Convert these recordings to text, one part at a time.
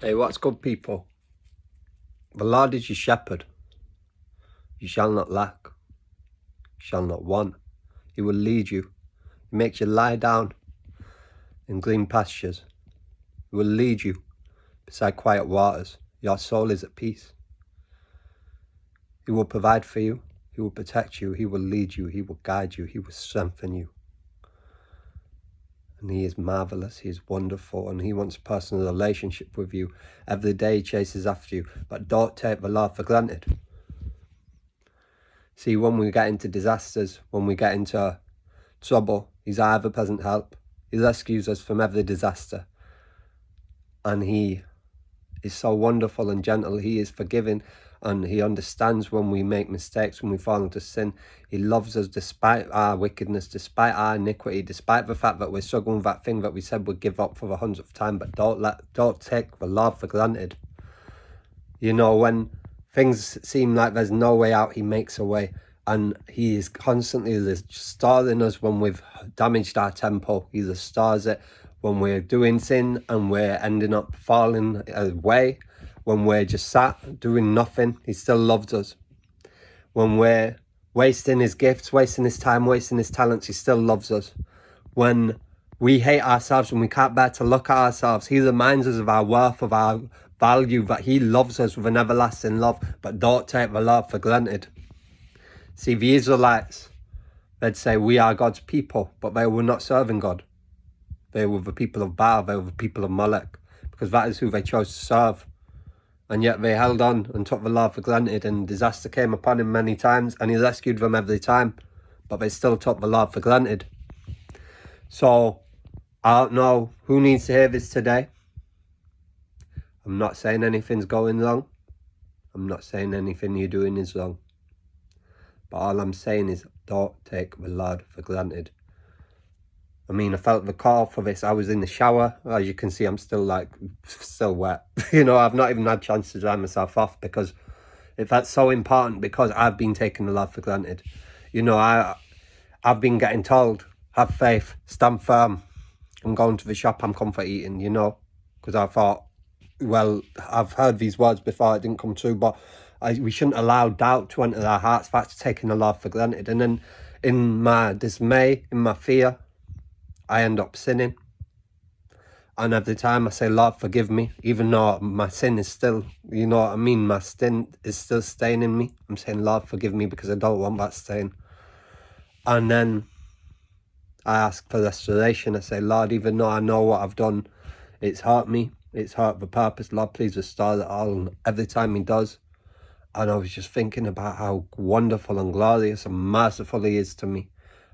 Hey, what's good, people? The Lord is your shepherd. You shall not lack. You shall not want. He will lead you. He makes you lie down in green pastures. He will lead you beside quiet waters. Your soul is at peace. He will provide for you. He will protect you. He will lead you. He will guide you. He will strengthen you. And he is marvelous. He is wonderful. And he wants a personal relationship with you. Every day he chases after you. But don't take the Lord for granted. See, when we get into disasters, when we get into trouble, he's our ever-present help. He rescues us from every disaster. And he is so wonderful and gentle. He is forgiving, and he understands when we make mistakes, when we fall into sin. He loves us despite our wickedness, despite our iniquity, despite the fact that we're struggling with that thing that we said we'd give up for the 100th time. But don't take the Lord for granted. You know, when things seem like there's no way out, he makes a way. And he is constantly restoring us when we've damaged our temple. He restores it when we're doing sin and we're ending up falling away. When we're just sat doing nothing, he still loves us. When we're wasting his gifts, wasting his time, wasting his talents, he still loves us. When we hate ourselves, when we can't bear to look at ourselves, he reminds us of our worth, of our value, that he loves us with an everlasting love. But don't take the Lord for granted. See, the Israelites, they'd say, we are God's people, but they were not serving God. They were the people of Baal, they were the people of Molech, because that is who they chose to serve. And yet they held on and took the Lord for granted, and disaster came upon him many times, and he rescued them every time, but they still took the Lord for granted. So, I don't know who needs to hear this today. I'm not saying anything's going wrong. I'm not saying anything you're doing is wrong. But all I'm saying is, don't take the Lord for granted. I mean, I felt the call for this. I was in the shower. As you can see, I'm still wet. You know, I've not even had a chance to dry myself off, because that's so important, because I've been taking the Lord for granted. You know, I've been getting told, have faith, stand firm. I'm going to the shop, I'm comfort eating, you know, because I thought, well, I've heard these words before, it didn't come true, but we shouldn't allow doubt to enter our hearts. That's taking the Lord for granted. And then in my dismay, in my fear, I end up sinning. And every time I say, Lord, forgive me, even though my sin is still, you know what I mean, my sin is still staying in me. I'm saying, Lord, forgive me, because I don't want that stain. And then I ask for restoration. I say, Lord, even though I know what I've done, it's hurt me, it's hurt the purpose. Lord, please restore it all. And every time he does, and I was just thinking about how wonderful and glorious and merciful he is to me.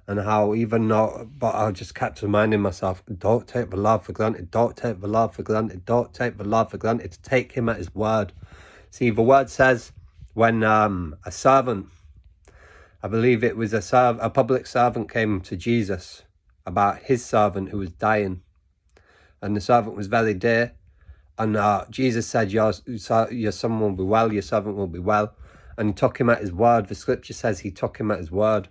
And how even though, but I just kept reminding myself, don't take the Lord for granted, don't take the Lord for granted, don't take the Lord for granted, to take him at his word. See, the word says when a servant, I believe it was a public servant, came to Jesus about his servant who was dying. And the servant was very dear. And Jesus said, your son will be well, your servant will be well. And he took him at his word. The scripture says he took him at his word.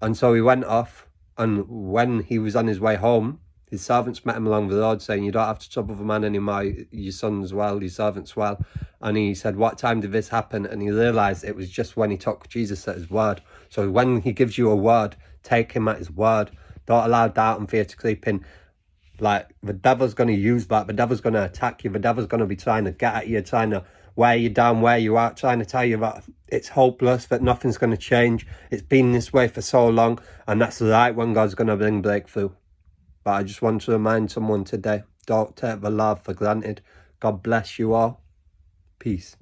And so he went off, and when he was on his way home, his servants met him along the road saying, you don't have to trouble the man anymore, your son's well, your servant's well. And he said, what time did this happen? And he realised it was just when he took Jesus at his word. So when he gives you a word, take him at his word. Don't allow doubt and fear to creep in. Like, the devil's going to use that. The devil's going to attack you. The devil's going to be trying to get at you, trying to wear you down where you are, trying to tell you that it's hopeless, that nothing's going to change. It's been this way for so long, and that's right when God's going to bring breakthrough. But I just want to remind someone today, don't take the Lord for granted. God bless you all. Peace.